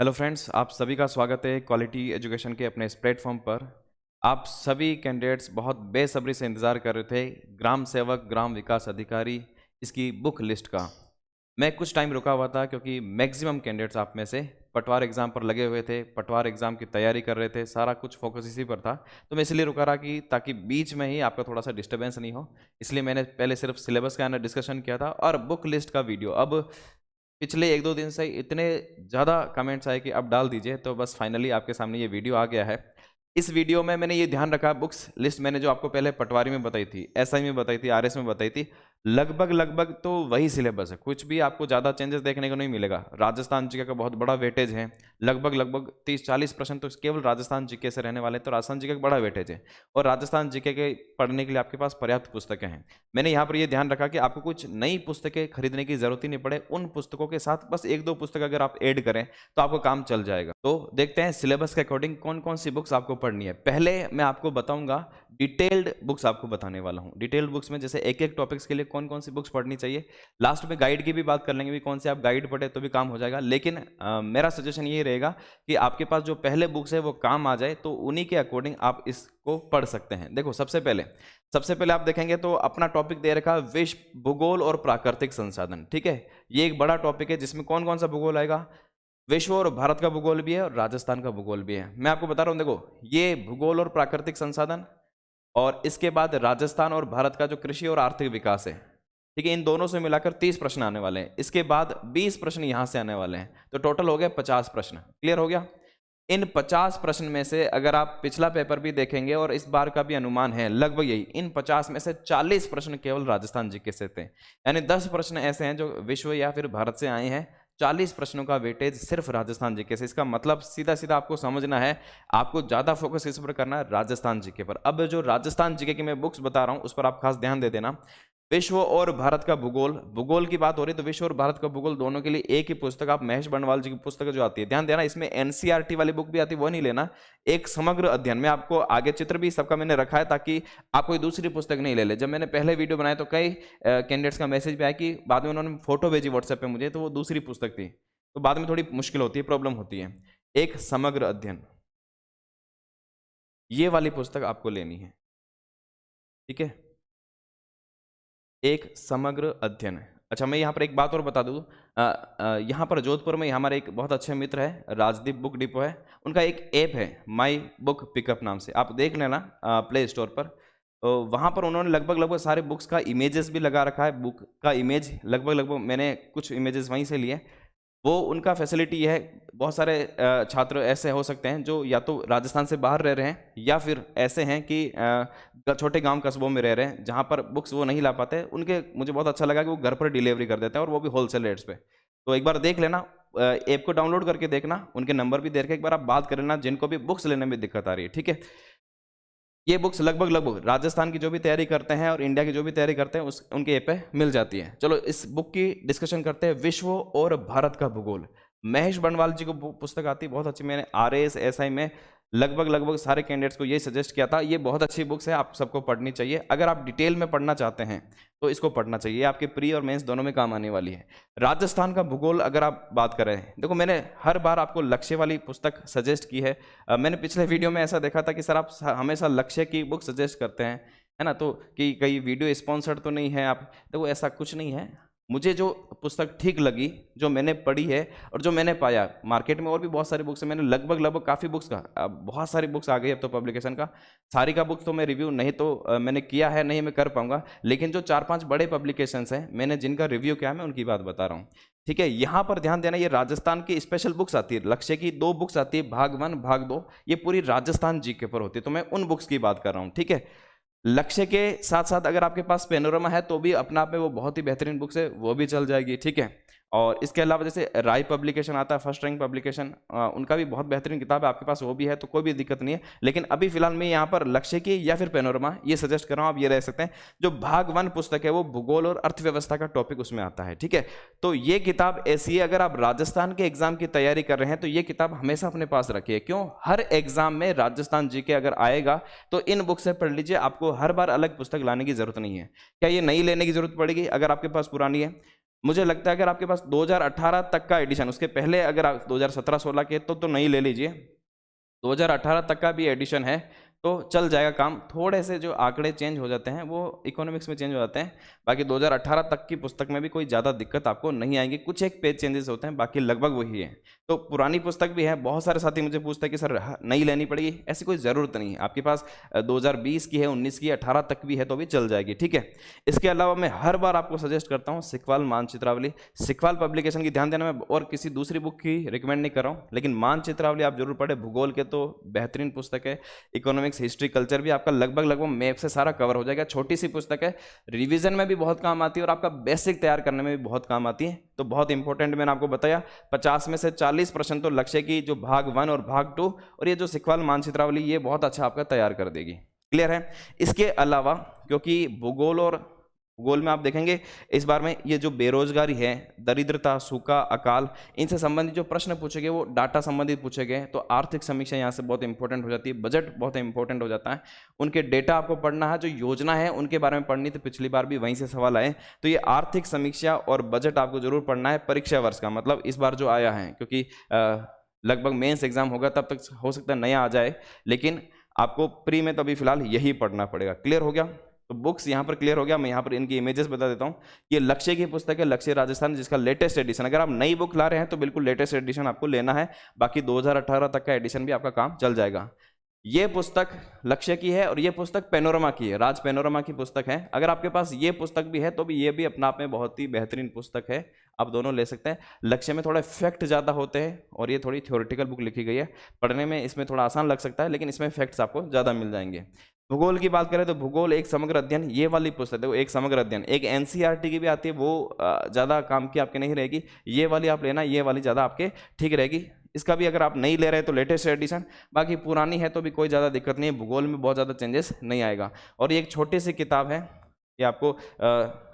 Hello friends, आप सभी का स्वागत है क्वालिटी एजुकेशन के अपने इस प्लेटफॉर्म पर। आप सभी कैंडिडेट्स बहुत बेसब्री से इंतज़ार कर रहे थे ग्राम सेवक ग्राम विकास अधिकारी इसकी बुक लिस्ट का। मैं कुछ टाइम रुका हुआ था क्योंकि मैक्सिमम कैंडिडेट्स आप में से पटवार एग्ज़ाम पर लगे हुए थे, पटवार एग्ज़ाम की तैयारी कर रहे थे, सारा कुछ फोकस इसी पर था। तो मैं इसलिए रुका रहा कि ताकि बीच में ही आपका थोड़ा सा डिस्टर्बेंस नहीं हो। इसलिए मैंने पहले सिर्फ सिलेबस का डिस्कशन किया था और बुक लिस्ट का वीडियो अब पिछले 1-2 दिन से इतने ज़्यादा कमेंट्स आए कि अब डाल दीजिए, तो बस फाइनली आपके सामने ये वीडियो आ गया है। इस वीडियो में मैंने ये ध्यान रखा, बुक्स लिस्ट मैंने जो आपको पहले पटवारी में बताई थी, एसआई में बताई थी, आरएस में बताई थी, लगभग तो वही सिलेबस है। कुछ भी आपको ज़्यादा चेंजेस देखने को नहीं मिलेगा। राजस्थान जीके का बहुत बड़ा वेटेज है, लगभग 30-40% तो केवल राजस्थान जीके से रहने वाले हैं, तो राजस्थान जीके का बड़ा वेटेज है और राजस्थान जीके के पढ़ने के लिए आपके पास पर्याप्त पुस्तकें हैं। मैंने यहाँ पर ये ध्यान रखा कि आपको कुछ नई पुस्तकें खरीदने की जरूरत ही नहीं पड़े, उन पुस्तकों के साथ बस 1-2 पुस्तक अगर आप ऐड करें तो आपको काम चल जाएगा। तो देखते हैं सिलेबस के अकॉर्डिंग कौन कौन सी बुक्स आपको पढ़नी है। पहले मैं आपको बताऊंगा, डिटेल्ड बुक्स आपको बताने वाला हूं। डिटेल्ड बुक्स में जैसे एक एक टॉपिक्स के लिए कौन कौन सी बुक्स पढ़नी चाहिए। लास्ट में गाइड की भी बात कर लेंगे, भी कौन से आप गाइड पढ़े तो भी काम हो जाएगा। लेकिन मेरा सजेशन ये रहेगा कि आपके पास जो पहले बुक्स है वो काम आ जाए, तो उन्हीं के अकॉर्डिंग आप इसको पढ़ सकते हैं। देखो, सबसे पहले आप देखेंगे तो अपना टॉपिक दे रखा विश्व भूगोल और प्राकृतिक संसाधन। ठीक है, ये एक बड़ा टॉपिक है जिसमें कौन कौन सा भूगोल आएगा। विश्व और भारत का भूगोल भी है और राजस्थान का भूगोल भी है। मैं आपको बता रहा हूं, देखो ये भूगोल और प्राकृतिक संसाधन, और इसके बाद राजस्थान और भारत का जो कृषि और आर्थिक विकास है। ठीक है, इन दोनों से मिलाकर 30 प्रश्न आने वाले हैं। इसके बाद 20 प्रश्न यहां से आने वाले हैं, तो टोटल हो गया 50 प्रश्न। क्लियर हो गया। इन 50 प्रश्न में से अगर आप पिछला पेपर भी देखेंगे और इस बार का भी अनुमान है लगभग यही, इन 50 में से 40 प्रश्न केवल राजस्थान जीके से थे। यानी 10 प्रश्न ऐसे हैं जो विश्व या फिर भारत से आए हैं, 40 प्रश्नों का वेटेज सिर्फ राजस्थान जीके से। इसका मतलब सीधा सीधा आपको समझना है, आपको ज्यादा फोकस इस पर करना है, राजस्थान जीके पर। अब जो राजस्थान जीके की मैं बुक्स बता रहा हूं उस पर आप खास ध्यान दे देना। विश्व और भारत का भूगोल, भूगोल की बात हो रही तो विश्व और भारत का भूगोल दोनों के लिए एक ही पुस्तक, आप महेश बनवाल जी की पुस्तक जो आती है, ध्यान देना, इसमें एनसीईआरटी वाली बुक भी आती है वो नहीं लेना। एक समग्र अध्ययन में आपको आगे चित्र भी सबका मैंने रखा है ताकि आप कोई दूसरी पुस्तक नहीं ले ले। जब मैंने पहले वीडियो बनाया तो कई कैंडिडेट्स का मैसेज भी आया कि बाद में उन्होंने फोटो भेजी व्हाट्सएप पे मुझे, तो वो दूसरी पुस्तक थी, तो बाद में थोड़ी मुश्किल होती है, प्रॉब्लम होती है। एक समग्र अध्ययन, ये वाली पुस्तक आपको लेनी है। ठीक है, एक समग्र अध्ययन है। अच्छा, मैं यहाँ पर एक बात और बता दूँ, यहाँ पर जोधपुर में हमारे एक बहुत अच्छे मित्र है, राजदीप बुक डिपो है, उनका एक ऐप है माई बुक पिकअप नाम से, आप देख लेना प्ले स्टोर पर। तो वहाँ पर उन्होंने लगभग सारे बुक्स का इमेजेस भी लगा रखा है। बुक का इमेज लगभग मैंने कुछ इमेजेस वहीं से लिए। वो उनका फैसिलिटी है, बहुत सारे छात्र ऐसे हो सकते हैं जो या तो राजस्थान से बाहर रह रहे हैं या फिर ऐसे हैं कि छोटे गांव कस्बों में रह रहे हैं जहां पर बुक्स वो नहीं ला पाते। उनके मुझे बहुत अच्छा लगा कि वो घर पर डिलीवरी कर देते हैं और वो भी होलसेल रेट्स पे। तो एक बार देख लेना, ऐप को डाउनलोड करके देखना, उनके नंबर भी दे रखे, एक बार आप बात कर लेना जिनको भी बुक्स लेने में दिक्कत आ रही है। ठीक है, ये बुक्स लगभग राजस्थान की जो भी तैयारी करते हैं और इंडिया की जो भी तैयारी करते हैं उस उनके ऐप पे मिल जाती है। चलो इस बुक की डिस्कशन करते हैं। विश्व और भारत का भूगोल, महेश बनवाल जी को पुस्तक आती है बहुत अच्छी। मैंने आरएएस एसआई में लगभग सारे कैंडिडेट्स को ये सजेस्ट किया था, ये बहुत अच्छी बुक्स है, आप सबको पढ़नी चाहिए। अगर आप डिटेल में पढ़ना चाहते हैं तो इसको पढ़ना चाहिए, आपके प्री और मेंस दोनों में काम आने वाली है। राजस्थान का भूगोल अगर आप बात करें, देखो मैंने हर बार आपको लक्ष्य वाली पुस्तक सजेस्ट की है। मैंने पिछले वीडियो में ऐसा देखा था कि सर आप हमेशा लक्ष्य की बुक सजेस्ट करते हैं, है ना, तो कि कई वीडियो स्पॉन्सर्ड तो नहीं है आप। देखो ऐसा कुछ नहीं है, मुझे जो पुस्तक ठीक लगी, जो मैंने पढ़ी है और जो मैंने पाया, मार्केट में और भी बहुत सारी बुक्स है, मैंने लगभग काफ़ी बुक्स का, अब बहुत सारी बुक्स आ गई अब तो पब्लिकेशन का, सारी का बुक्स तो मैं रिव्यू नहीं तो मैंने किया है, नहीं मैं कर पाऊंगा, लेकिन जो 4-5 बड़े पब्लिकेशंस हैं मैंने जिनका रिव्यू किया मैं उनकी बात बता रहा हूँ। ठीक है, यहाँ पर ध्यान देना, ये राजस्थान की स्पेशल बुक्स आती है, लक्ष्य की 2 बुक्स आती है, भाग 1 भाग 2, ये पूरी राजस्थान जीके पर होती है, तो मैं उन बुक्स की बात कर रहा हूँ। ठीक है, लक्ष्य के साथ साथ अगर आपके पास पेनोरमा है तो भी अपना आप में वो बहुत ही बेहतरीन बुक्स है, वो भी चल जाएगी। ठीक है, और इसके अलावा जैसे राय पब्लिकेशन आता है, फर्स्ट रैंक पब्लिकेशन, उनका भी बहुत बेहतरीन किताब है, आपके पास वो भी है तो कोई भी दिक्कत नहीं है। लेकिन अभी फिलहाल मैं यहाँ पर लक्ष्य की या फिर पेनोरमा ये सजेस्ट कर रहा हूँ, आप ये रह सकते हैं। जो भाग 1 पुस्तक है वो भूगोल और अर्थव्यवस्था का टॉपिक उसमें आता है। ठीक है, तो ये किताब ऐसी है, अगर आप राजस्थान के एग्जाम की तैयारी कर रहे हैं तो ये किताब हमेशा अपने पास रखिए। क्यों, हर एग्जाम में राजस्थान जीके अगर आएगा तो इन बुक से पढ़ लीजिए, आपको हर बार अलग पुस्तक लाने की जरूरत नहीं है। क्या ये नई लेने की जरूरत पड़ेगी अगर आपके पास पुरानी है? मुझे लगता है अगर आपके पास 2018 तक का एडिशन, उसके पहले अगर आप 2017-16 के तो नहीं ले लीजिए, 2018 तक का भी एडिशन है तो चल जाएगा काम। थोड़े से जो आंकड़े चेंज हो जाते हैं वो इकोनॉमिक्स में चेंज हो जाते हैं, बाकी 2018 तक की पुस्तक में भी कोई ज़्यादा दिक्कत आपको नहीं आएगी, कुछ एक पेज चेंजेस होते हैं, बाकी लगभग वही है। तो पुरानी पुस्तक भी है, बहुत सारे साथी मुझे पूछते हैं कि सर नई लेनी पड़ेगी, ऐसी कोई ज़रूरत नहीं है। आपके पास 2020 की है, 19 की, 18 तक भी है तो भी चल जाएगी, ठीक है। इसके अलावा मैं हर बार आपको सजेस्ट करता हूँ सिकवाल मानचित्रावली, सिकवाल पब्लिकेशन की ध्यान देना, मैं और किसी दूसरी बुक की रिकमेंड नहीं कर रहा हूँ, लेकिन मानचित्रावली आप जरूर पढ़े। भूगोल के तो बेहतरीन पुस्तक है, इकोनॉमिक्स, हिस्ट्री, कल्चर भी आपका लगभग मैप से सारा कवर हो जाएगा। छोटी सी पुस्तक है, रिवीजन में भी बहुत काम आती है और आपका बेसिक तैयार करने में भी बहुत काम आती है। तो बहुत इंपॉर्टेंट, मैंने आपको बताया 50 में से 40 प्रश्न तो लक्ष्य की जो भाग 1 और भाग 2 और ये जो सिकवाल मानचित्रावली ये बहुत अच्छा आपका तैयार कर देगी। क्लियर है। इसके अलावा क्योंकि भूगोल में आप देखेंगे इस बार में ये जो बेरोजगारी है, दरिद्रता, सूखा, अकाल, इनसे संबंधित जो प्रश्न पूछे गए वो डाटा संबंधित पूछे गए, तो आर्थिक समीक्षा यहाँ से बहुत इंपॉर्टेंट हो जाती है, बजट बहुत इंपॉर्टेंट हो जाता है, उनके डेटा आपको पढ़ना है, जो योजना है उनके बारे में पढ़नी, तो पिछली बार भी वहीं से सवाल आए। तो ये आर्थिक समीक्षा और बजट आपको जरूर पढ़ना है परीक्षा वर्ष का, मतलब इस बार जो आया है, क्योंकि लगभग मेंस एग्जाम होगा तब तक हो सकता है नया आ जाए, लेकिन आपको प्री में तो अभी फिलहाल यही पढ़ना पड़ेगा। क्लियर हो गया। तो बुक्स यहाँ पर क्लियर हो गया। मैं यहाँ पर इनकी इमेजेस बता देता हूँ। ये लक्ष्य की पुस्तक है, लक्ष्य राजस्थान, जिसका लेटेस्ट एडिशन, अगर आप नई बुक ला रहे हैं तो बिल्कुल लेटेस्ट एडिशन आपको लेना है, बाकी 2018 तक का एडिशन भी आपका काम चल जाएगा। ये पुस्तक लक्ष्य की है और ये पुस्तक पैनोरमा की है, राज पैनोरमा की पुस्तक है। अगर आपके पास ये पुस्तक भी है तो भी ये भी अपना आप में बहुत ही बेहतरीन पुस्तक है, आप दोनों ले सकते हैं। लक्ष्य में थोड़ा फैक्ट ज़्यादा होते हैं और ये थोड़ी थ्योरेटिकल बुक लिखी गई है, पढ़ने में इसमें थोड़ा आसान लग सकता है, लेकिन इसमें फैक्ट्स आपको ज़्यादा मिल जाएंगे। भूगोल की बात करें तो भूगोल एक समग्र अध्ययन, ये वाली पुस्तक है वो एक समग्र अध्ययन, एक एनसीईआरटी की भी आती है, वो ज़्यादा काम की आपके नहीं रहेगी, ये वाली आप लेना, ये वाली ज़्यादा आपके ठीक रहेगी। इसका भी अगर आप नहीं ले रहे तो लेटेस्ट एडिशन, बाकी पुरानी है तो भी कोई ज़्यादा दिक्कत नहीं है, भूगोल में बहुत ज़्यादा चेंजेस नहीं आएगा। और ये एक छोटी सी किताब है, ये आपको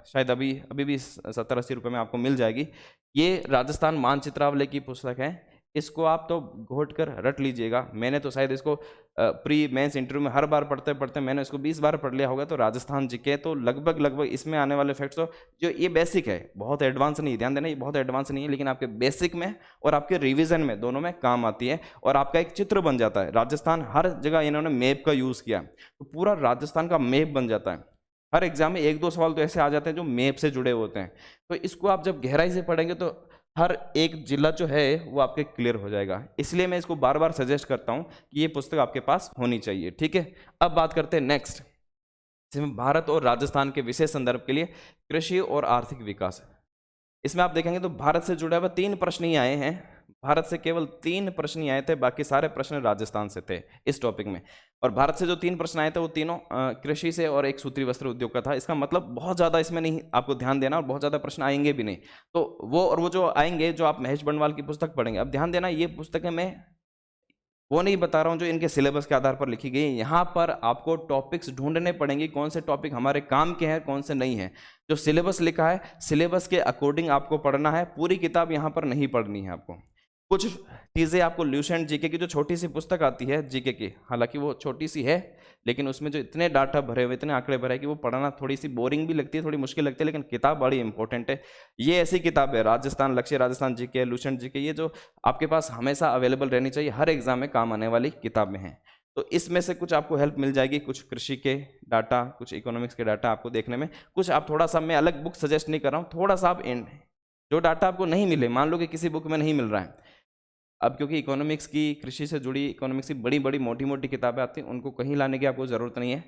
शायद अभी भी 70-80 रुपये में आपको मिल जाएगी। ये राजस्थान मानचित्रावली की पुस्तक है, इसको आप तो घोट कर रट लीजिएगा। मैंने तो शायद इसको प्री मेंस इंटरव्यू में हर बार पढ़ते पढ़ते मैंने इसको 20 बार पढ़ लिया होगा। तो राजस्थान जीके तो लगभग इसमें आने वाले फैक्ट्स, तो जो ये बेसिक है, बहुत एडवांस नहीं, ध्यान देना ये बहुत एडवांस नहीं है, लेकिन आपके बेसिक में और आपके रिविजन में दोनों में काम आती है और आपका एक चित्र बन जाता है। राजस्थान हर जगह इन्होंने मैप का यूज़ किया, तो पूरा राजस्थान का मैप बन जाता है। हर एग्जाम में 1-2 सवाल तो ऐसे आ जाते हैं जो मैप से जुड़े होते हैं, तो इसको आप जब गहराई से पढ़ेंगे तो हर एक जिला जो है वो आपके क्लियर हो जाएगा। इसलिए मैं इसको बार बार सजेस्ट करता हूँ कि ये पुस्तक आपके पास होनी चाहिए, ठीक है। अब बात करते हैं नेक्स्ट, जिसमें भारत और राजस्थान के विशेष संदर्भ के लिए कृषि और आर्थिक विकास। इसमें आप देखेंगे तो भारत से जुड़ा हुआ 3 प्रश्न ही आए हैं, भारत से केवल 3 प्रश्न ही आए थे, बाकी सारे प्रश्न राजस्थान से थे इस टॉपिक में। और भारत से जो 3 प्रश्न आए थे वो तीनों कृषि से और एक सूत्री वस्त्र उद्योग का था। इसका मतलब बहुत ज़्यादा इसमें नहीं आपको ध्यान देना और बहुत ज़्यादा प्रश्न आएंगे भी नहीं। तो वो जो आएंगे, जो आप महेश बंडवाल की पुस्तक पढ़ेंगे, अब ध्यान देना, ये पुस्तकें मैं वो नहीं बता रहा हूँ जो इनके सिलेबस के आधार पर लिखी गई है। यहाँ पर आपको टॉपिक्स ढूंढने पड़ेंगे, कौन से टॉपिक हमारे काम के हैं, कौन से नहीं है। जो सिलेबस लिखा है, सिलेबस के अकॉर्डिंग आपको पढ़ना है, पूरी किताब यहाँ पर नहीं पढ़नी है आपको। कुछ चीज़ें आपको ल्यूसेंट जीके की जो छोटी सी पुस्तक आती है जीके की, हालांकि वो छोटी सी है, लेकिन उसमें जो इतने डाटा भरे हुए, इतने आंकड़े भरे हैं कि वो पढ़ना थोड़ी सी बोरिंग भी लगती है, थोड़ी मुश्किल लगती है, लेकिन किताब बड़ी इंपॉर्टेंट है। ये ऐसी किताब है, राजस्थान लक्ष्य, राजस्थान जीके, ल्यूसेंट जीके, ये जो आपके पास हमेशा अवेलेबल रहनी चाहिए, हर एग्जाम में काम आने वाली किताबें हैं। तो इसमें से कुछ आपको हेल्प मिल जाएगी, कुछ कृषि के डाटा, कुछ इकोनॉमिक्स के डाटा आपको देखने में, कुछ आप थोड़ा सा, मैं अलग बुक सजेस्ट नहीं कर रहा हूँ, थोड़ा सा आप जो डाटा आपको नहीं मिले, मान लो कि किसी बुक में नहीं मिल रहा है, अब क्योंकि इकोनॉमिक्स की, कृषि से जुड़ी इकोनॉमिक्स की बड़ी बड़ी मोटी मोटी किताबें आती हैं, उनको कहीं लाने की आपको ज़रूरत नहीं है।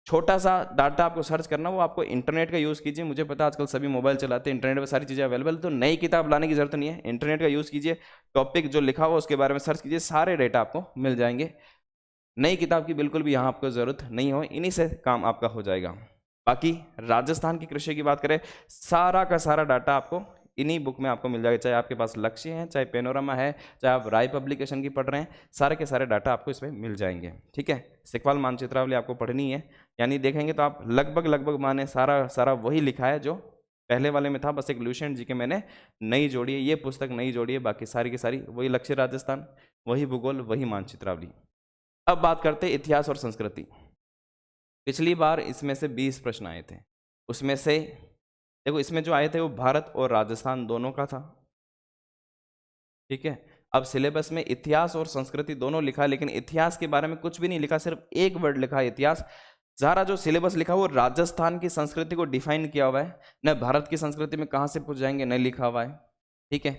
छोटा सा डाटा आपको सर्च करना, वो आपको इंटरनेट का यूज़ कीजिए। मुझे पता है आजकल सभी मोबाइल चलाते हैं, इंटरनेट पर सारी चीज़ें अवेलेबल, तो नई किताब लाने की ज़रूरत नहीं है, इंटरनेट का यूज़ कीजिए, टॉपिक जो लिखा हुआ उसके बारे में सर्च कीजिए, सारे डेटा आपको मिल जाएंगे। नई किताब की बिल्कुल भी यहाँ आपको ज़रूरत नहीं हो, इन्हीं से काम आपका हो जाएगा। बाकी राजस्थान की कृषि की बात करें, सारा का सारा डाटा आपको इन्हीं बुक में आपको मिल जाएगा, चाहे आपके पास लक्ष्य है, चाहे पैनोरमा है, चाहे आप राय पब्लिकेशन की पढ़ रहे हैं, सारे के सारे डाटा आपको इसमें मिल जाएंगे, ठीक है। सिकवाल मानचित्रावली आपको पढ़नी है, यानी देखेंगे तो आप लगभग माने सारा वही लिखा है जो पहले वाले में था, बस एक ल्यूसेंट जी के मैंने नई जोड़ी है, ये पुस्तक नई जोड़ी है, बाकी सारी की सारी वही लक्ष्य राजस्थान, वही भूगोल, वही मानचित्रावली। अब बात करते हैं इतिहास और संस्कृति। पिछली बार इसमें से 20 प्रश्न आए थे, उसमें से देखो इसमें जो आए थे वो भारत और राजस्थान दोनों का था, ठीक है। अब सिलेबस में इतिहास और संस्कृति दोनों लिखा, लेकिन इतिहास के बारे में कुछ भी नहीं लिखा, सिर्फ एक वर्ड लिखा है इतिहास। सारा जो सिलेबस लिखा वो राजस्थान की संस्कृति को डिफाइन किया हुआ है, न भारत की संस्कृति में कहाँ से पूछ जाएंगे नहीं लिखा हुआ है, ठीक है।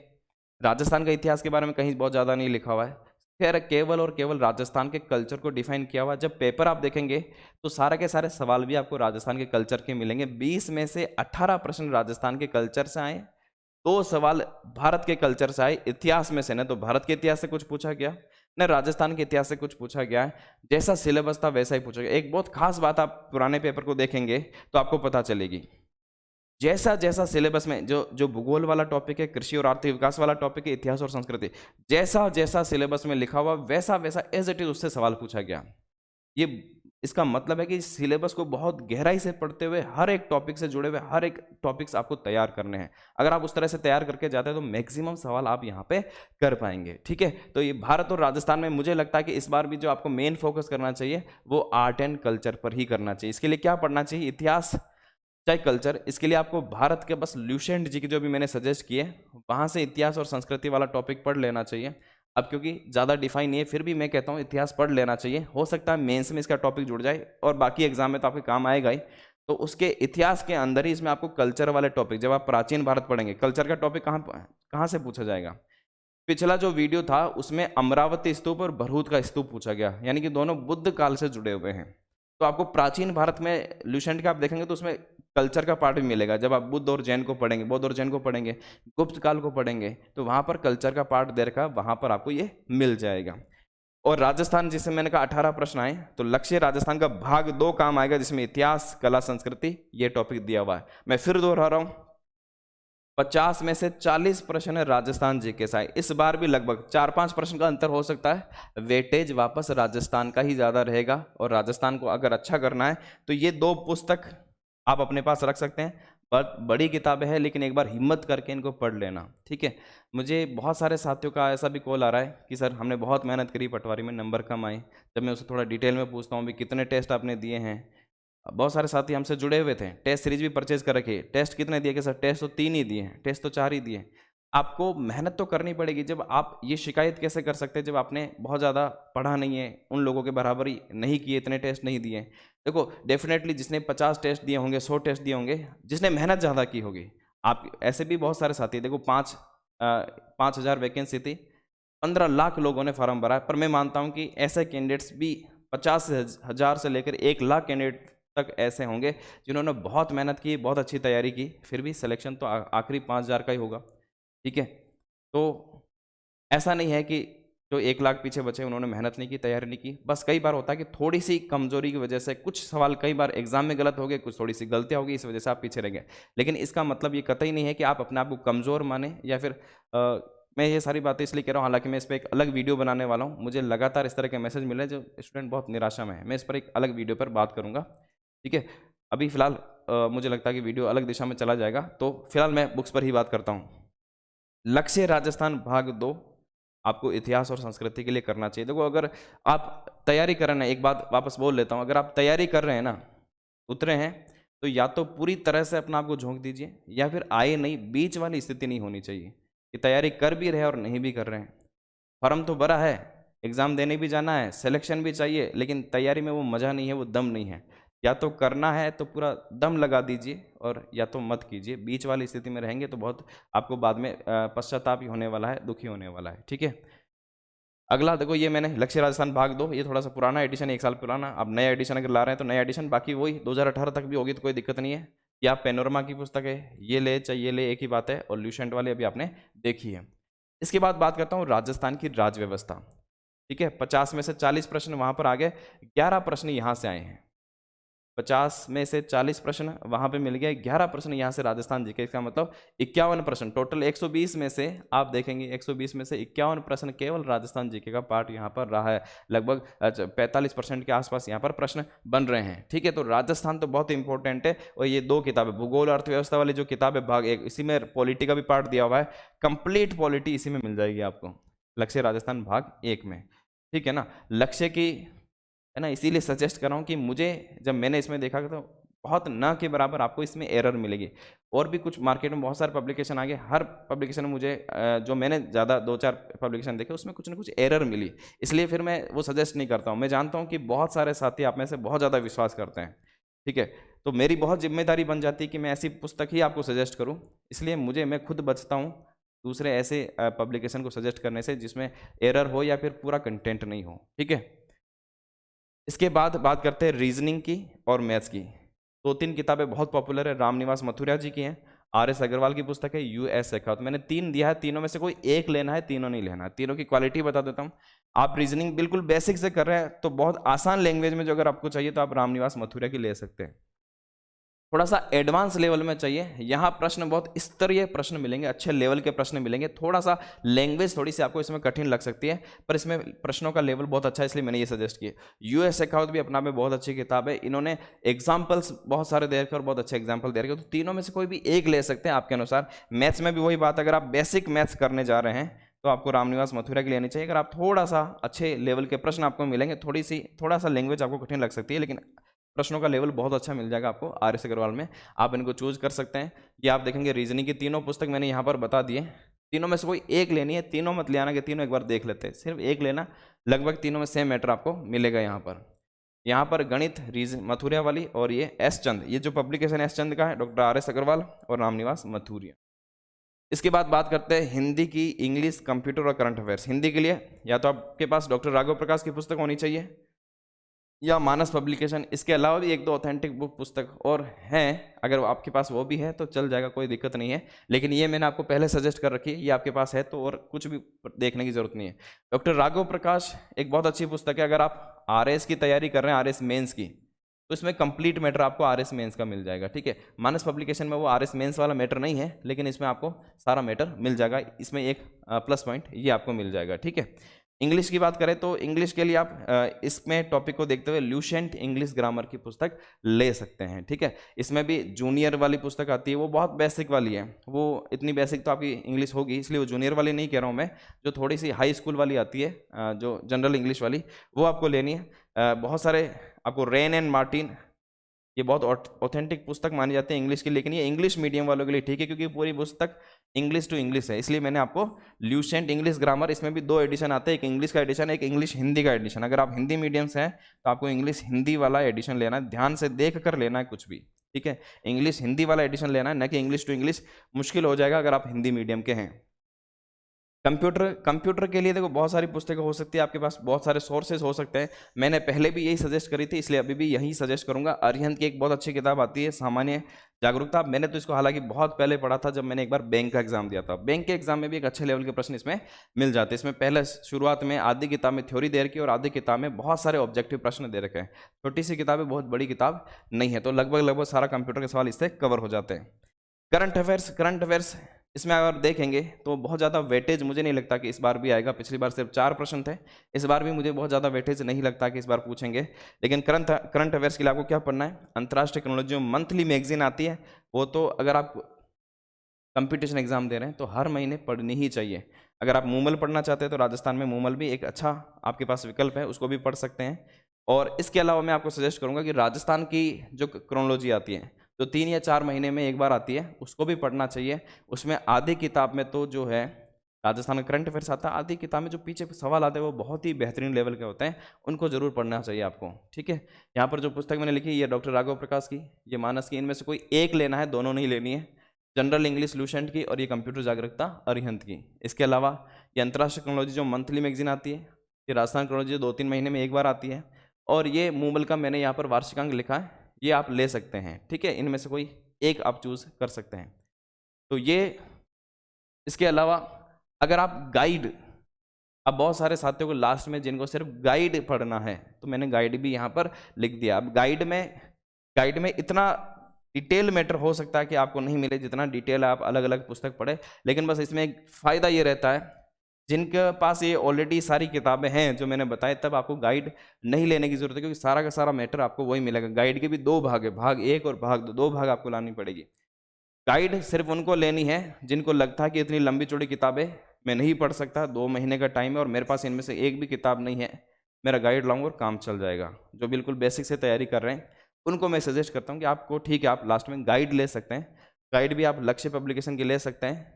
राजस्थान का इतिहास के बारे में कहीं बहुत ज़्यादा नहीं लिखा हुआ है, फिर केवल और केवल राजस्थान के कल्चर को डिफाइन किया हुआ। जब पेपर आप देखेंगे तो सारे के सारे सवाल भी आपको राजस्थान के कल्चर के मिलेंगे। 20 में से 18 प्रश्न राजस्थान के कल्चर से आए, 2 सवाल भारत के कल्चर से आए। इतिहास में से न तो भारत के इतिहास से कुछ पूछा गया, न राजस्थान के इतिहास से कुछ पूछा गया है। जैसा सिलेबस था वैसा ही पूछा गया। एक बहुत खास बात, आप पुराने पेपर को देखेंगे तो आपको पता चलेगी, जैसा जैसा सिलेबस में जो जो भूगोल वाला टॉपिक है, कृषि और आर्थिक विकास वाला टॉपिक है, इतिहास और संस्कृति, जैसा जैसा सिलेबस में लिखा हुआ वैसा वैसा एज इट इज उससे सवाल पूछा गया। ये इसका मतलब है कि सिलेबस को बहुत गहराई से पढ़ते हुए हर एक टॉपिक से जुड़े हुए हर एक टॉपिक्स आपको तैयार करने हैं। अगर आप उस तरह से तैयार करके जाते हैं तो मैक्सिमम सवाल आप यहाँ पे कर पाएंगे, ठीक है। तो ये भारत और राजस्थान में मुझे लगता है कि इस बार भी जो आपको मेन फोकस करना चाहिए वो आर्ट एंड कल्चर पर ही करना चाहिए। इसके लिए क्या पढ़ना चाहिए, इतिहास चाहे कल्चर। इसके लिए आपको भारत के बस ल्यूसेंट जी की जो भी मैंने सजेस्ट किए वहाँ से इतिहास और संस्कृति वाला टॉपिक पढ़ लेना चाहिए। अब क्योंकि ज़्यादा डिफाइन नहीं है फिर भी मैं कहता हूँ इतिहास पढ़ लेना चाहिए, हो सकता है मेंस में इसका टॉपिक जुड़ जाए और बाकी एग्जाम में तो आपके काम आएगा ही। तो उसके इतिहास के अंदर ही इसमें आपको कल्चर वाले टॉपिक, जब आप प्राचीन भारत पढ़ेंगे कल्चर का टॉपिक कहाँ कहाँ से पूछा जाएगा। पिछला जो वीडियो था उसमें अमरावती स्तूप और भरूच का स्तूप पूछा गया, यानी कि दोनों बुद्ध काल से जुड़े हुए हैं। तो आपको प्राचीन भारत में ल्यूसेंट का आप देखेंगे तो उसमें कल्चर का पार्ट भी मिलेगा। जब आप बुद्ध और जैन को पढ़ेंगे, बौद्ध और जैन को पढ़ेंगे, गुप्त काल को पढ़ेंगे, तो वहाँ पर कल्चर का पार्ट दे रखा, वहाँ पर आपको ये मिल जाएगा। और राजस्थान, जिससे मैंने कहा 18 प्रश्न आए, तो लक्ष्य राजस्थान का भाग 2 काम आएगा, जिसमें इतिहास, कला, संस्कृति ये टॉपिक दिया हुआ है। मैं फिर दोहरा रहा हूँ, 50 में से 40 प्रश्न है राजस्थान जीके से आए। इस बार भी लगभग 4-5 प्रश्न का अंतर हो सकता है, वेटेज वापस राजस्थान का ही ज़्यादा रहेगा। और राजस्थान को अगर अच्छा करना है तो ये 2 पुस्तक आप अपने पास रख सकते हैं। बड़ी किताबें हैं लेकिन एक बार हिम्मत करके इनको पढ़ लेना, ठीक है। मुझे बहुत सारे साथियों का ऐसा भी कॉल आ रहा है कि सर हमने बहुत मेहनत करी, पटवारी में नंबर कम आए। जब मैं उसे थोड़ा डिटेल में पूछता हूँ भी कितने टेस्ट आपने दिए हैं, बहुत सारे साथी हमसे जुड़े हुए थे, टेस्ट सीरीज भी परचेज कर रखी है। टेस्ट कितने दिए कि सर टेस्ट तो 3 ही दिए हैं, टेस्ट तो 4 ही दिए हैं। आपको मेहनत तो करनी पड़ेगी। जब आप ये शिकायत कैसे कर सकते हैं जब आपने बहुत ज़्यादा पढ़ा नहीं है, उन लोगों के बराबर ही नहीं किए, इतने टेस्ट नहीं दिए। देखो डेफिनेटली जिसने 50 टेस्ट दिए होंगे, 100 टेस्ट दिए होंगे, जिसने मेहनत ज़्यादा की होगी। आप ऐसे भी बहुत सारे साथी, देखो 5,000 वैकेंसी थी, 15 लाख लोगों ने फॉर्म भरा है। पर मैं मानता हूँ कि ऐसे कैंडिडेट्स भी 50,000 से लेकर 1 लाख कैंडिडेट तक ऐसे होंगे जिन्होंने बहुत मेहनत की, बहुत अच्छी तैयारी की, फिर भी सिलेक्शन तो आखिरी 5,000 का ही होगा, ठीक है। तो ऐसा नहीं है कि जो 1 लाख पीछे बचे उन्होंने मेहनत नहीं की, तैयारी नहीं की। बस कई बार होता है कि थोड़ी सी कमजोरी की वजह से कुछ सवाल कई बार एग्जाम में गलत हो गए, कुछ थोड़ी सी गलतियां होगी, इस वजह से आप पीछे रह गए। लेकिन इसका मतलब ये कतई नहीं है कि आप अपने आप को कमज़ोर माने या फिर मैं ये सारी बातें इसलिए कह रहा हूँ, हालांकि मैं इस पर एक अलग वीडियो बनाने वाला हूँ। मुझे लगातार इस तरह के मैसेज मिले जो स्टूडेंट बहुत निराशा में है, मैं इस पर एक अलग वीडियो पर बात करूँगा, ठीक है। अभी फिलहाल मुझे लगता है कि वीडियो अलग दिशा में चला जाएगा, तो फिलहाल मैं बुक्स पर ही बात करता हूँ। लक्ष्य राजस्थान भाग 2 आपको इतिहास और संस्कृति के लिए करना चाहिए। देखो अगर आप तैयारी कर रहे हैं, एक बात वापस बोल लेता हूँ, अगर आप तैयारी कर रहे हैं ना, उतरे हैं, तो या तो पूरी तरह से अपना आप को झोंक दीजिए, या फिर आए नहीं, बीच वाली स्थिति नहीं होनी चाहिए कि तैयारी कर भी रहे और नहीं भी कर रहे हैं। फॉर्म तो भरा है, एग्ज़ाम देने भी जाना है, सिलेक्शन भी चाहिए, लेकिन तैयारी में वो मज़ा नहीं है, वो दम नहीं है। या तो करना है तो पूरा दम लगा दीजिए और या तो मत कीजिए। बीच वाली स्थिति में रहेंगे तो बहुत आपको बाद में पश्चाताप ही होने वाला है, दुखी होने वाला है, ठीक है। अगला देखो, ये मैंने लक्ष्य राजस्थान भाग 2, ये थोड़ा सा पुराना एडिशन, 1 साल पुराना। अब नया एडिशन अगर ला रहे हैं तो नया एडिशन, बाकी वही 2018 तक भी होगी तो कोई दिक्कत नहीं है। या आप पेनोरमा की पुस्तक है, ये ले चाहे ये ले, एक ही बात है। और ल्यूसेंट वाली अभी आपने देखी है। इसके बाद बात करता हूँ राजस्थान की राज्य व्यवस्था, ठीक है। 50 में से 40 प्रश्न वहाँ पर आ गए, 11 प्रश्न यहाँ से आए हैं। 50 में से 40 प्रश्न वहाँ पे मिल गए, 11 प्रश्न यहाँ से राजस्थान जीके, इसका मतलब 51 प्रश्न टोटल। 120 में से आप देखेंगे 120 में से 51 प्रश्न केवल राजस्थान जीके का पार्ट यहाँ पर रहा है। लगभग 45% के आसपास यहाँ पर प्रश्न बन रहे हैं, ठीक है। तो राजस्थान तो बहुत इंपॉर्टेंट है। और ये 2 किताबें, भूगोल अर्थव्यवस्था वाली जो किताब है भाग 1, इसी में पॉलिटी का भी पार्ट दिया हुआ है, कंप्लीट पॉलिटी इसी में मिल जाएगी आपको, लक्ष्य राजस्थान भाग 1 में, ठीक है ना। लक्ष्य की है ना, इसीलिए सजेस्ट कर रहा हूँ कि मुझे जब मैंने इसमें देखा तो बहुत ना के बराबर आपको इसमें एरर मिलेगी। और भी कुछ मार्केट में बहुत सारे पब्लिकेशन आ गए, हर पब्लिकेशन में मुझे जो मैंने ज़्यादा 2-4 पब्लिकेशन देखे उसमें कुछ ना कुछ एरर मिली, इसलिए फिर मैं वो सजेस्ट नहीं करता हूँ। मैं जानता हूँ कि बहुत सारे साथी आप में से बहुत ज़्यादा विश्वास करते हैं, ठीक है, तो मेरी बहुत जिम्मेदारी बन जाती है कि मैं ऐसी पुस्तक ही आपको सजेस्ट करूँ, इसलिए मैं खुद बचता हूँ दूसरे ऐसे पब्लिकेशन को सजेस्ट करने से जिसमें एरर हो या फिर पूरा कंटेंट नहीं हो, ठीक है। इसके बाद बात करते हैं रीजनिंग की और मैथ्स की। 2-3 किताबें बहुत पॉपुलर है, रामनिवास मथुरिया जी की हैं, आर.एस. अग्रवाल की पुस्तक है, U.S. शेखावत। मैंने 3 दिया है, तीनों में से कोई एक लेना है, तीनों नहीं लेना है। तीनों की क्वालिटी बता देता हूँ। आप रीजनिंग बिल्कुल बेसिक से कर रहे हैं तो बहुत आसान लैंग्वेज में जो अगर आपको चाहिए तो आप रामनिवास मथुरिया की ले सकते हैं। थोड़ा सा एडवांस लेवल में चाहिए, यहाँ प्रश्न बहुत स्तरीय प्रश्न मिलेंगे, अच्छे लेवल के प्रश्न मिलेंगे। थोड़ा सा लैंग्वेज थोड़ी सी आपको इसमें कठिन लग सकती है, पर इसमें प्रश्नों का लेवल बहुत अच्छा है, इसलिए मैंने ये सजेस्ट किया। U.S. शेखावत भी अपना में बहुत अच्छी किताब है, इन्होंने एग्जाम्पल्स बहुत सारे दे रखे और बहुत अच्छे एग्जाम्पल दे रखे, तो तीनों में से कोई भी एक ले सकते हैं आपके अनुसार। मैथ्स में भी वही बात, अगर आप बेसिक मैथ्स करने जा रहे हैं तो आपको रामनिवास मथुरिया की लेनी चाहिए। अगर आप थोड़ा सा अच्छे लेवल के प्रश्न आपको मिलेंगे, थोड़ा सा लैंग्वेज आपको कठिन लग सकती है, लेकिन प्रश्नों का लेवल बहुत अच्छा मिल जाएगा आपको आर.एस. अग्रवाल में, आप इनको चूज कर सकते हैं। ये आप देखेंगे रीजनिंग की तीनों पुस्तक मैंने यहाँ पर बता दिए, तीनों में से कोई एक लेनी है, तीनों मत ले आना कि तीनों एक बार देख लेते हैं, सिर्फ एक लेना, लगभग तीनों में सेम मैटर आपको मिलेगा। यहाँ पर गणित मथुरिया वाली और ये एस चंद, ये जो पब्लिकेशन एस चंद का है, डॉक्टर आर.एस. अग्रवाल और रामनिवास मथुरिया। इसके बाद बात करते हैं हिंदी की, इंग्लिश, कंप्यूटर और करंट अफेयर्स। हिंदी के लिए या तो आपके पास डॉक्टर राघव प्रकाश की पुस्तक होनी चाहिए या मानस पब्लिकेशन, इसके अलावा भी एक दो ऑथेंटिक बुक पुस्तक और हैं, अगर आपके पास वो भी है तो चल जाएगा, कोई दिक्कत नहीं है, लेकिन ये मैंने आपको पहले सजेस्ट कर रखी है, ये आपके पास है तो और कुछ भी देखने की जरूरत नहीं है। डॉक्टर राघव प्रकाश एक बहुत अच्छी पुस्तक है, अगर आप आर.एस. की तैयारी कर रहे हैं, आर.एस. मेंस की, तो इसमें कंप्लीट मैटर आपको आर.एस. मेंस का मिल जाएगा, ठीक है। मानस पब्लिकेशन में वो आर.एस. मेंस वाला मैटर नहीं है, लेकिन इसमें आपको सारा मैटर मिल जाएगा, इसमें एक प्लस पॉइंट ये आपको मिल जाएगा, ठीक है। इंग्लिश की बात करें तो इंग्लिश के लिए आप इसमें टॉपिक को देखते हुए ल्यूसेंट इंग्लिश ग्रामर की पुस्तक ले सकते हैं, ठीक है। इसमें भी जूनियर वाली पुस्तक आती है, वो बहुत बेसिक वाली है, वो इतनी बेसिक तो आपकी इंग्लिश होगी, इसलिए वो जूनियर वाली नहीं कह रहा हूँ मैं, जो थोड़ी सी हाई स्कूल वाली आती है, जो जनरल इंग्लिश वाली, वो आपको लेनी है। बहुत सारे आपको रेन एंड मार्टिन, ये बहुत ऑथेंटिक पुस्तक मानी जाती है इंग्लिश की, लेकिन ये इंग्लिश मीडियम वालों के लिए ठीक है, क्योंकि पूरी पुस्तक इंग्लिश टू इंग्लिश है, इसलिए मैंने आपको ल्यूसेंट इंग्लिश ग्रामर, इसमें भी 2 एडिशन आते हैं, एक इंग्लिश का एडिशन, एक इंग्लिश हिंदी का एडिशन। अगर आप हिंदी मीडियम से हैं तो आपको इंग्लिश हिंदी वाला एडिशन लेना है, ध्यान से देख कर लेना है कुछ भी, ठीक है। इंग्लिश हिंदी वाला एडिशन लेना है, न कि इंग्लिश टू इंग्लिश, मुश्किल हो जाएगा अगर आप हिंदी मीडियम के हैं। कंप्यूटर के लिए देखो बहुत सारी पुस्तकें हो सकती है, आपके पास बहुत सारे सोर्सेज हो सकते हैं, मैंने पहले भी यही सजेस्ट करी थी, इसलिए अभी भी यही सजेस्ट करूंगा। अरिहंत की एक बहुत अच्छी किताब आती है, सामान्य जागरूकता, मैंने तो इसको हालांकि बहुत पहले पढ़ा था, जब मैंने एक बार बैंक का एग्जाम दिया था। बैंक के एग्जाम में भी एक अच्छे लेवल के प्रश्न इसमें मिल जाते हैं। इसमें पहले शुरुआत में आधी किताब में थ्योरी दे रखी है और आधी किताब में बहुत सारे ऑब्जेक्टिव प्रश्न दे रखे हैं। छोटी सी किताब है, बहुत बड़ी किताब नहीं है, तो लगभग सारा कंप्यूटर के सवाल इससे कवर हो जाते हैं। करंट अफेयर्स इसमें अगर देखेंगे तो बहुत ज़्यादा वेटेज मुझे नहीं लगता कि इस बार भी आएगा, पिछली बार सिर्फ 4 प्रश्न थे, इस बार भी मुझे बहुत ज़्यादा वेटेज नहीं लगता कि इस बार पूछेंगे। लेकिन करंट अफेयर्स के लिए आपको क्या पढ़ना है, अंतर्राष्ट्रीय टेक्नोलॉजी मंथली मैगजीन आती है, वो तो अगर आप कंपटीशन एग्जाम दे रहे हैं तो हर महीने पढ़नी ही चाहिए। अगर आप मूमल पढ़ना चाहते हैं तो राजस्थान में मूमल भी एक अच्छा आपके पास विकल्प है, उसको भी पढ़ सकते हैं। और इसके अलावा मैं आपको सजेस्ट करूंगा कि राजस्थान की जो क्रोनोलॉजी आती है, जो 3 या 4 महीने में एक बार आती है, उसको भी पढ़ना चाहिए। उसमें आधी किताब में तो जो है राजस्थान का करंट अफेयर्स आता है, आधी किताब में जो पीछे सवाल आते हैं वो बहुत ही बेहतरीन लेवल के होते हैं, उनको जरूर पढ़ना चाहिए आपको, ठीक है। यहाँ पर जो पुस्तक मैंने लिखी ये डॉक्टर राघव प्रकाश की, ये मानस की, इनमें से कोई एक लेना है, दोनों नहीं लेनी है। जनरल इंग्लिश लूसेंट की और ये कंप्यूटर जागरूकता अरिहंत की। इसके अलावा ये अंतर्राष्ट्रीय टेक्नोलॉजी जो मंथली मैगजीन आती है, ये राजस्थान टेक्नोलॉजी जो 2-3 महीने में एक बार आती है, और ये मूमल का मैंने यहाँ पर वार्षिकांक लिखा है, ये आप ले सकते हैं, ठीक है। इनमें से कोई एक आप चूज कर सकते हैं। तो ये, इसके अलावा अगर आप गाइड, अब बहुत सारे साथियों को लास्ट में जिनको सिर्फ गाइड पढ़ना है, तो मैंने गाइड भी यहाँ पर लिख दिया। अब गाइड में इतना डिटेल मैटर हो सकता है कि आपको नहीं मिले जितना डिटेल आप अलग अलग पुस्तक पढ़े, लेकिन बस इसमें एक फायदा ये रहता है, जिनके पास ये ऑलरेडी सारी किताबें हैं जो मैंने बताया, तब आपको गाइड नहीं लेने की जरूरत है, क्योंकि सारा का सारा मैटर आपको वही मिलेगा। गाइड के भी 2 भाग है, भाग 1 और भाग 2, 2 भाग आपको लानी पड़ेगी। गाइड सिर्फ उनको लेनी है जिनको लगता है कि इतनी लंबी चौड़ी किताबें मैं नहीं पढ़ सकता, 2 महीने का टाइम है और मेरे पास इनमें से एक भी किताब नहीं है, मेरा गाइड लाऊंगा और काम चल जाएगा। जो बिल्कुल बेसिक से तैयारी कर रहे हैं उनको मैं सजेस्ट करता हूँ कि आपको ठीक है, आप लास्ट में गाइड ले सकते हैं। गाइड भी आप लक्ष्य पब्लिकेशन की ले सकते हैं,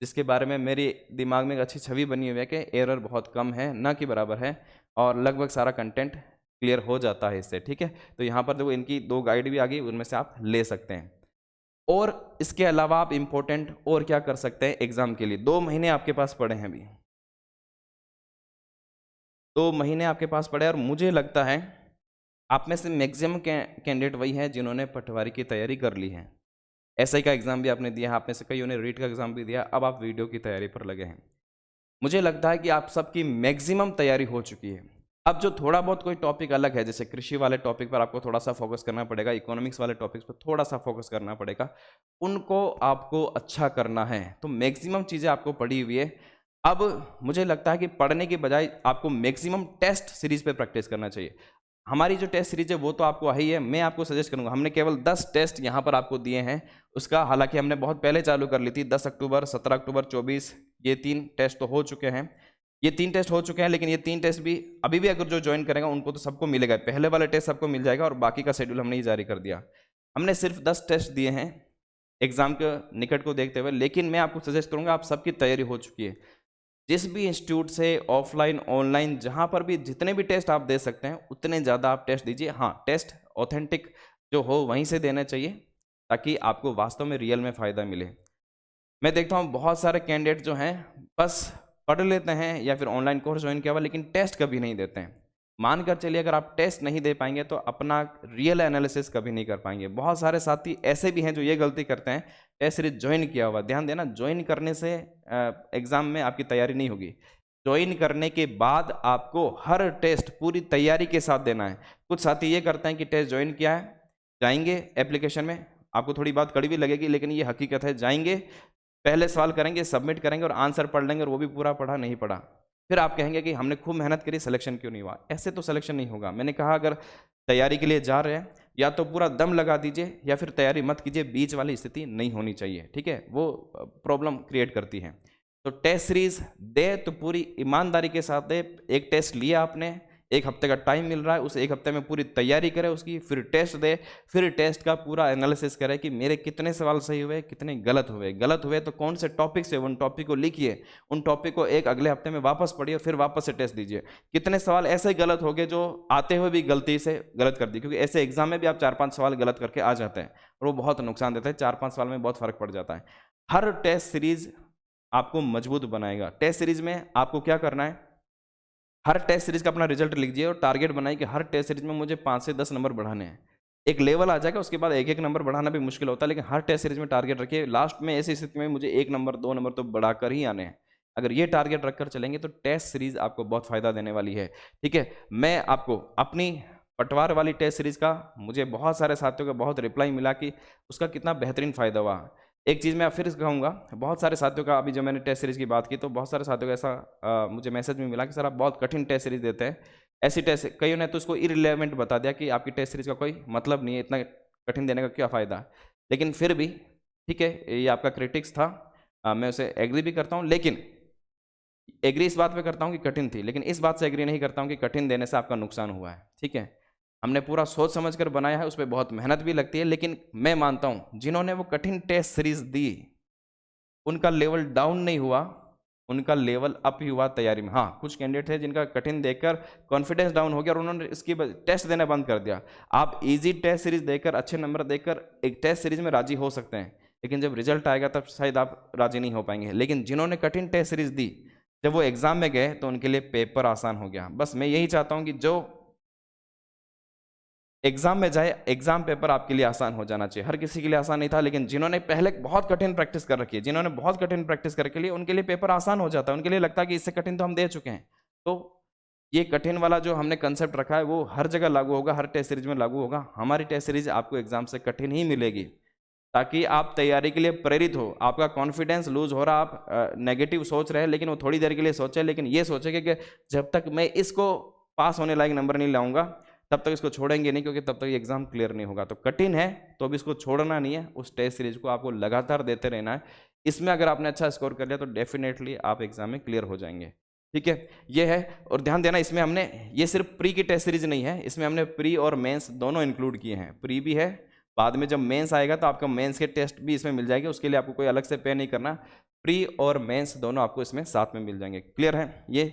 जिसके बारे में मेरे दिमाग में एक अच्छी छवि बनी हुई है कि एरर बहुत कम है, ना कि बराबर है, और लगभग सारा कंटेंट क्लियर हो जाता है इससे। ठीक है, तो यहाँ पर देखो इनकी 2 गाइड भी आ गई, उनमें से आप ले सकते हैं। और इसके अलावा आप इम्पोर्टेंट और क्या कर सकते हैं एग्जाम के लिए? 2 महीने आपके पास पड़े हैं अभी, 2 महीने आपके पास पड़े, और मुझे लगता है आप में से मैक्सिमम कैंडिडेट वही हैं जिन्होंने पटवारी की तैयारी कर ली है। एसआई का एग्जाम भी आपने दिया है, आप में से कईयों ने रीट का एग्जाम भी दिया, अब आप वीडियो की तैयारी पर लगे हैं। मुझे लगता है कि आप सबकी मैक्सिमम तैयारी हो चुकी है। अब जो थोड़ा बहुत कोई टॉपिक अलग है, जैसे कृषि वाले टॉपिक पर आपको थोड़ा सा फोकस करना पड़ेगा, इकोनॉमिक्स वाले टॉपिक्स पर थोड़ा सा फोकस करना पड़ेगा, उनको आपको अच्छा करना है। तो मैक्सिमम चीज़ें आपको पड़ी हुई है। अब मुझे लगता है कि पढ़ने की बजाय आपको मैक्सिमम टेस्ट सीरीज पे प्रैक्टिस करना चाहिए। हमारी जो टेस्ट सीरीज है वो तो आपको आई है, मैं आपको सजेस्ट करूंगा, हमने केवल 10 टेस्ट यहाँ पर आपको दिए हैं। उसका हालांकि हमने बहुत पहले चालू कर ली थी, 10 अक्टूबर, 17 अक्टूबर, 24, ये 3 टेस्ट तो हो चुके हैं। ये 3 टेस्ट हो चुके हैं, लेकिन ये 3 टेस्ट भी अभी भी अगर जो ज्वाइन करेगा उनको तो सबको मिलेगा, पहले वाला टेस्ट सबको मिल जाएगा, और बाकी का शेड्यूल हमने ही जारी कर दिया। हमने सिर्फ 10 टेस्ट दिए हैं एग्जाम के निकट को देखते हुए, लेकिन मैं आपको सजेस्ट करूंगा, आप सबकी तैयारी हो चुकी है। जिस भी इंस्टीट्यूट से ऑफलाइन ऑनलाइन जहां पर भी जितने भी टेस्ट आप दे सकते हैं उतने ज़्यादा आप टेस्ट दीजिए। हाँ, टेस्ट ऑथेंटिक जो हो वहीं से देना चाहिए, ताकि आपको वास्तव में रियल में फ़ायदा मिले। मैं देखता हूँ बहुत सारे कैंडिडेट जो हैं बस पढ़ लेते हैं या फिर ऑनलाइन कोर्स ज्वाइन किया हुआ, लेकिन टेस्ट कभी नहीं देते हैं। मानकर चलिए अगर आप टेस्ट नहीं दे पाएंगे तो अपना रियल एनालिसिस कभी नहीं कर पाएंगे। बहुत सारे साथी ऐसे भी हैं जो ये गलती करते हैं, टेस्ट सीरीज ज्वाइन किया हुआ। ध्यान देना, ज्वाइन करने से एग्जाम में आपकी तैयारी नहीं होगी। ज्वाइन करने के बाद आपको हर टेस्ट पूरी तैयारी के साथ देना है। कुछ साथी ये करते हैं कि टेस्ट ज्वाइन किया है, जाएंगे एप्लीकेशन में, आपको थोड़ी बात कड़वी लगेगी लेकिन ये हकीकत है, जाएंगे पहले सवाल करेंगे, सबमिट करेंगे और आंसर पढ़ लेंगे, और वो भी पूरा पढ़ा नहीं पढ़ा। फिर आप कहेंगे कि हमने खूब मेहनत करी, सिलेक्शन क्यों नहीं हुआ? ऐसे तो सिलेक्शन नहीं होगा। मैंने कहा अगर तैयारी के लिए जा रहे हैं या तो पूरा दम लगा दीजिए या फिर तैयारी मत कीजिए, बीच वाली स्थिति नहीं होनी चाहिए। ठीक है, वो प्रॉब्लम क्रिएट करती है। तो टेस्ट सीरीज दे तो पूरी ईमानदारी के साथ दे। एक टेस्ट लिया आपने, 1 हफ्ते का टाइम मिल रहा है, उस 1 हफ्ते में पूरी तैयारी करें उसकी, फिर टेस्ट दे, फिर टेस्ट का पूरा एनालिसिस करें कि मेरे कितने सवाल सही हुए, कितने गलत हुए। गलत हुए तो कौन से टॉपिक से, उन टॉपिक को लिखिए, उन टॉपिक को एक अगले हफ्ते में वापस पढ़िए, फिर वापस से टेस्ट दीजिए। कितने सवाल ऐसे गलत हो गए जो आते हुए भी गलती से गलत कर दिए, क्योंकि ऐसे एग्जाम में भी आप 4-5 सवाल गलत करके आ जाते हैं और वो बहुत नुकसान देता है। 4-5 सवाल में बहुत फर्क पड़ जाता है। हर टेस्ट सीरीज आपको मजबूत बनाएगा। टेस्ट सीरीज में आपको क्या करना है, हर टेस्ट सीरीज का अपना रिजल्ट लिखिए और टारगेट बनाइए कि हर टेस्ट सीरीज में मुझे 5 से 10 नंबर बढ़ाने हैं। एक लेवल आ जाएगा, उसके बाद 1-1 नंबर बढ़ाना भी मुश्किल होता है, लेकिन हर टेस्ट सीरीज में टारगेट रखिए। लास्ट में ऐसी स्थिति में मुझे 1 नंबर 2 नंबर तो बढ़ाकर ही आने हैं। अगर ये टारगेट रखकर चलेंगे तो टेस्ट सीरीज आपको बहुत फायदा देने वाली है। ठीक है, मैं आपको अपनी पटवार वाली टेस्ट सीरीज का, मुझे बहुत सारे साथियों का बहुत रिप्लाई मिला कि उसका कितना बेहतरीन फायदा हुआ। एक चीज़ मैं फिर कहूँगा, बहुत सारे साथियों का, अभी जब मैंने टेस्ट सीरीज की बात की तो बहुत सारे साथियों का ऐसा मुझे मैसेज भी मिला कि सर आप बहुत कठिन टेस्ट सीरीज देते हैं। ऐसी टेस्ट कईयों ने तो उसको इरिलेवेंट बता दिया कि आपकी टेस्ट सीरीज का कोई मतलब नहीं है, इतना कठिन देने का क्या फ़ायदा। लेकिन फिर भी ठीक है, ये आपका क्रिटिक्स था, मैं उसे एग्री भी करता हूँ, लेकिन एग्री इस बात पे करता हूँ कि कठिन थी, लेकिन इस बात से एग्री नहीं करता हूँ कि कठिन देने से आपका नुकसान हुआ है। ठीक है, हमने पूरा सोच समझ कर बनाया है, उस पर बहुत मेहनत भी लगती है, लेकिन मैं मानता हूँ जिन्होंने वो कठिन टेस्ट सीरीज दी उनका लेवल डाउन नहीं हुआ, उनका लेवल अप ही हुआ तैयारी में। हाँ, कुछ कैंडिडेट थे जिनका कठिन देखकर कॉन्फिडेंस डाउन हो गया और उन्होंने इसकी टेस्ट देना बंद कर दिया। आप इजी टेस्ट सीरीज देकर, अच्छे नंबर देकर एक टेस्ट सीरीज में राजी हो सकते हैं, लेकिन जब रिजल्ट आएगा तब शायद आप राजी नहीं हो पाएंगे। लेकिन जिन्होंने कठिन टेस्ट सीरीज दी, जब वो एग्जाम में गए तो उनके लिए पेपर आसान हो गया। बस मैं यही चाहता हूँ कि जो एग्जाम में जाए, एग्जाम पेपर आपके लिए आसान हो जाना चाहिए। हर किसी के लिए आसान नहीं था, लेकिन जिन्होंने पहले बहुत कठिन प्रैक्टिस कर रखी है, जिन्होंने बहुत कठिन प्रैक्टिस करके लिए, उनके लिए पेपर आसान हो जाता है। उनके लिए लगता है कि इससे कठिन तो हम दे चुके हैं। तो ये कठिन वाला जो हमने कंसेप्ट रखा है वो हर जगह लागू होगा, हर टेस्ट सीरीज में लागू होगा। हमारी टेस्ट सीरीज आपको एग्जाम से कठिन ही मिलेगी, ताकि आप तैयारी के लिए प्रेरित हो। आपका कॉन्फिडेंस लूज हो रहा, आप नेगेटिव सोच रहे हैं, लेकिन वो थोड़ी देर के लिए सोचे, लेकिन ये सोचे कि जब तक मैं इसको पास होने लायक नंबर नहीं लाऊंगा तब तक इसको छोड़ेंगे नहीं, क्योंकि तब तक ये एग्जाम क्लियर नहीं होगा। तो कठिन है तो अब इसको छोड़ना नहीं है, उस टेस्ट सीरीज को आपको लगातार देते रहना है। इसमें अगर आपने अच्छा स्कोर कर लिया तो डेफिनेटली आप एग्जाम में क्लियर हो जाएंगे। ठीक है, ये है। और ध्यान देना, इसमें हमने ये सिर्फ प्री की टेस्ट सीरीज नहीं है, इसमें हमने प्री और मेंस दोनों इंक्लूड किए हैं। प्री भी है, बाद में जब मेंस आएगा तो आपका मेंस के टेस्ट भी इसमें मिल जाएंगे, उसके लिए आपको कोई अलग से पे नहीं करना। प्री और मेंस दोनों आपको इसमें साथ में मिल जाएंगे। क्लियर है ये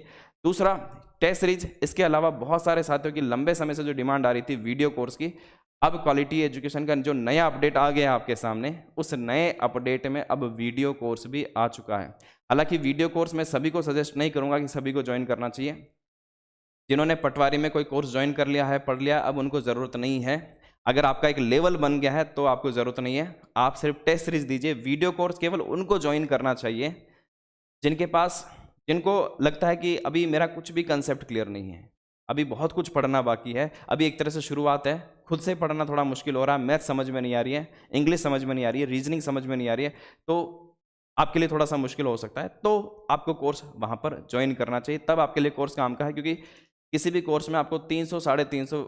दूसरा टेस्ट सीरीज। इसके अलावा बहुत सारे साथियों की लंबे समय से जो डिमांड आ रही थी वीडियो कोर्स की, अब क्वालिटी एजुकेशन का जो नया अपडेट आ गया आपके सामने, उस नए अपडेट में अब वीडियो कोर्स भी आ चुका है। हालांकि वीडियो कोर्स मैं सभी को सजेस्ट नहीं करूंगा कि सभी को ज्वाइन करना चाहिए। जिन्होंने पटवारी में कोई कोर्स ज्वाइन कर लिया है, पढ़ लिया, अब उनको ज़रूरत नहीं है। अगर आपका एक लेवल बन गया है तो आपको ज़रूरत नहीं है, आप सिर्फ टेस्ट सीरीज दीजिए। वीडियो कोर्स केवल उनको ज्वाइन करना चाहिए जिनको लगता है कि अभी मेरा कुछ भी कंसेप्ट क्लियर नहीं है, अभी बहुत कुछ पढ़ना बाकी है, अभी एक तरह से शुरुआत है, खुद से पढ़ना थोड़ा मुश्किल हो रहा है, मैथ समझ में नहीं आ रही है, इंग्लिश समझ में नहीं आ रही है, रीजनिंग समझ में नहीं आ रही है, तो आपके लिए थोड़ा सा मुश्किल हो सकता है, तो आपको कोर्स वहाँ पर ज्वाइन करना चाहिए। तब आपके लिए कोर्स काम का है, क्योंकि किसी भी कोर्स में आपको 300 साढ़े 300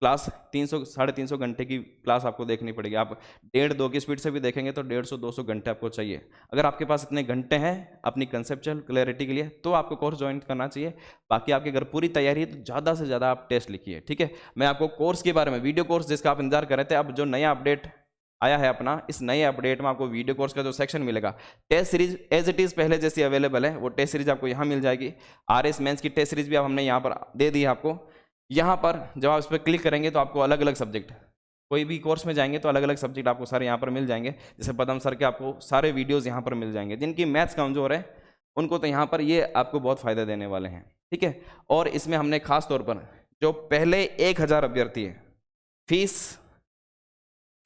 क्लास 300 साढ़े 300 घंटे की क्लास आपको देखनी पड़ेगी। आप 1.5-2 की स्पीड से भी देखेंगे तो 150-200 घंटे आपको चाहिए। अगर आपके पास इतने घंटे हैं अपनी कंसेप्चुअल क्लैरिटी के लिए तो आपको कोर्स ज्वाइन करना चाहिए। बाकी आपके घर पूरी तैयारी है तो ज़्यादा से ज़्यादा आप टेस्ट लिखिए, ठीक है। मैं आपको कोर्स के बारे में, वीडियो कोर्स जिसका आप इंतजार कर रहे थे, अब जो नया अपडेट आया है अपना, इस नए अपडेट में आपको वीडियो कोर्स का जो सेक्शन मिलेगा, test series as it is पहले जैसी अवेलेबल है, वो टेस्ट सीरीज आपको यहाँ मिल जाएगी। RS मेंस की टेस्ट सीरीज भी अब हमने यहाँ पर दे दी है आपको। यहाँ पर जब आप इस पर क्लिक करेंगे तो आपको अलग अलग सब्जेक्ट, कोई भी कोर्स में जाएंगे तो अलग अलग सब्जेक्ट आपको सारे यहाँ पर मिल जाएंगे। जैसे पदम सर के आपको सारे वीडियोज़ यहाँ पर मिल जाएंगे। जिनकी मैथ्स कमज़ोर है उनको तो यहाँ पर ये आपको बहुत फ़ायदा देने वाले हैं, ठीक है। और इसमें हमने खास तौर पर जो पहले 1000 अभ्यर्थी है,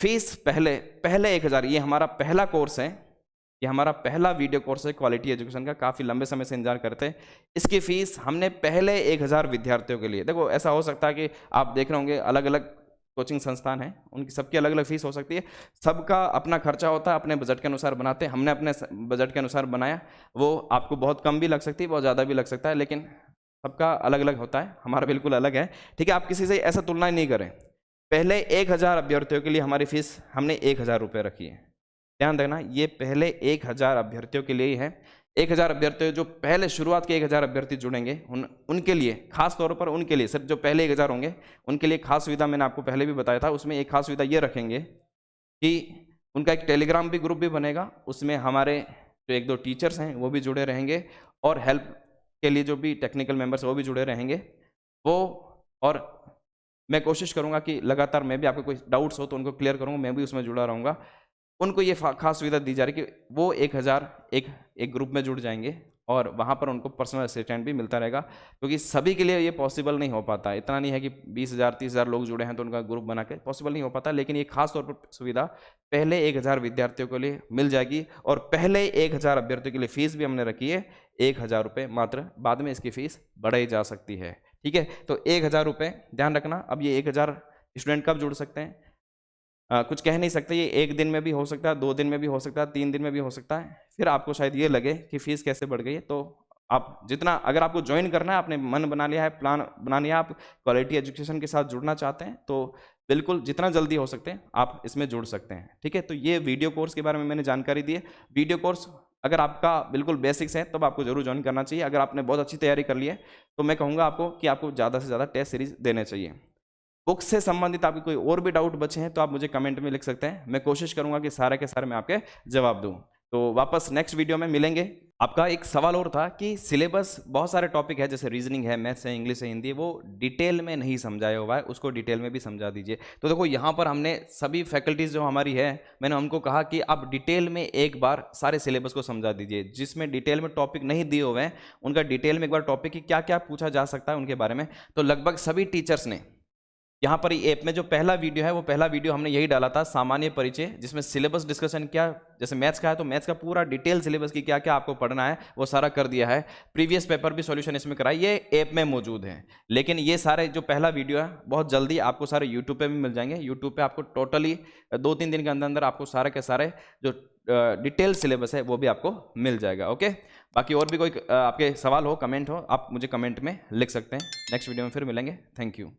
फीस पहले 1000, ये हमारा पहला कोर्स है, ये हमारा पहला वीडियो कोर्स है क्वालिटी एजुकेशन का, काफ़ी लंबे समय से इंतजार करते हैं। इसकी फ़ीस हमने पहले 1000 विद्यार्थियों के लिए, देखो ऐसा हो सकता है कि आप देख रहे होंगे अलग अलग कोचिंग संस्थान हैं, उनकी सबकी अलग अलग फीस हो सकती है, सबका अपना खर्चा होता है, अपने बजट के अनुसार बनाते हैं। हमने अपने बजट के अनुसार बनाया, वो आपको बहुत कम भी लग सकती है, बहुत ज़्यादा भी लग सकता है, लेकिन सबका अलग अलग होता है, हमारा बिल्कुल अलग है, ठीक है। आप किसी से ऐसा तुलना नहीं करें। पहले 1000 अभ्यर्थियों के लिए हमारी फीस हमने 1000 रुपये रखी है। ध्यान देना, ये पहले 1000 अभ्यर्थियों के लिए ही है। 1000 अभ्यर्थी जो पहले शुरुआत के 1000 अभ्यर्थी जुड़ेंगे उनके लिए, खास तौर पर उनके लिए, सिर्फ जो पहले 1000 होंगे उनके लिए खास सुविधा मैंने आपको पहले भी बताया था। उसमें एक खास सुविधा ये रखेंगे कि उनका एक टेलीग्राम भी ग्रुप भी बनेगा, उसमें हमारे जो 1-2 टीचर्स हैं वो भी जुड़े रहेंगे, और हेल्प के लिए जो भी टेक्निकल मेंबर्स वो भी जुड़े रहेंगे वो। और मैं कोशिश करूँगा कि लगातार मैं भी आपको कोई डाउट्स हो तो उनको क्लियर करूँगा, मैं भी उसमें जुड़ा रहूँगा। उनको ये खास सुविधा दी जा रही है कि वो 1000 एक ग्रुप में जुड़ जाएंगे और वहाँ पर उनको पर्सनल असिस्टेंट भी मिलता रहेगा, क्योंकि सभी के लिए ये पॉसिबल नहीं हो पाता। इतना नहीं है कि 20,000 30,000 लोग जुड़े हैं तो उनका ग्रुप बना के पॉसिबल नहीं हो पाता, लेकिन ये खास तौर पर सुविधा पहले 1000 विद्यार्थियों के लिए मिल जाएगी। और पहले 1000 अभ्यर्थियों के लिए फीस भी हमने रखी है 1000 रुपये मात्र, बाद में इसकी फीस बढ़ाई जा सकती है, ठीक है। तो 1000 रुपये ध्यान रखना। अब ये 1000 स्टूडेंट कब जुड़ सकते हैं कुछ कह नहीं सकते, ये 1 दिन में भी हो सकता है, 2 दिन में भी हो सकता है, 3 दिन में भी हो सकता है। फिर आपको शायद ये लगे कि फीस कैसे बढ़ गई है, तो आप जितना, अगर आपको ज्वाइन करना है, आपने मन बना लिया है, प्लान बना लिया, आप क्वालिटी एजुकेशन के साथ जुड़ना चाहते हैं, तो बिल्कुल जितना जल्दी हो सकते हैं आप इसमें जुड़ सकते हैं, ठीक है। तो ये वीडियो कोर्स के बारे में मैंने जानकारी दी है। वीडियो कोर्स अगर आपका बिल्कुल बेसिक्स है तब आपको जरूर ज्वाइन करना चाहिए। अगर आपने बहुत अच्छी तैयारी कर ली है तो मैं कहूँगा आपको कि आपको ज़्यादा से ज़्यादा टेस्ट सीरीज देने चाहिए। बुक से संबंधित आपके कोई और भी डाउट बचे हैं तो आप मुझे कमेंट में लिख सकते हैं, मैं कोशिश करूंगा कि सारे के सारे मैं आपके जवाब दूं। तो वापस नेक्स्ट वीडियो में मिलेंगे। आपका एक सवाल और था कि सिलेबस बहुत सारे टॉपिक है, जैसे रीजनिंग है, मैथ्स है, इंग्लिश है, हिंदी, वो डिटेल में नहीं समझाया हुआ है, उसको डिटेल में भी समझा दीजिए। तो देखो यहाँ पर हमने सभी फैकल्टीज़ जो हमारी है, मैंने उनको कहा कि आप डिटेल में एक बार सारे सिलेबस को समझा दीजिए। जिसमें डिटेल में टॉपिक नहीं दिए हुए हैं उनका डिटेल में एक बार टॉपिक की क्या क्या पूछा जा सकता है उनके बारे में। तो लगभग सभी टीचर्स ने यहाँ पर ऐप में जो पहला वीडियो है वो पहला वीडियो हमने यही डाला था, सामान्य परिचय, जिसमें सिलेबस डिस्कशन क्या, जैसे मैथ्स का है तो मैथ्स का पूरा डिटेल सिलेबस की क्या क्या आपको पढ़ना है वो सारा कर दिया है। प्रीवियस पेपर भी सॉल्यूशन इसमें कराई, ये ऐप में मौजूद है। लेकिन ये सारे जो पहला वीडियो है बहुत जल्दी आपको सारे यूट्यूब पे भी मिल जाएंगे। यूट्यूब पे आपको टोटली 2-3 दिन के अंदर अंदर आपको सारे के सारे जो डिटेल सिलेबस है वो भी आपको मिल जाएगा, ओके। बाकी और भी कोई आपके सवाल हो, कमेंट हो, आप मुझे कमेंट में लिख सकते हैं। नेक्स्ट वीडियो में फिर मिलेंगे। Thank you.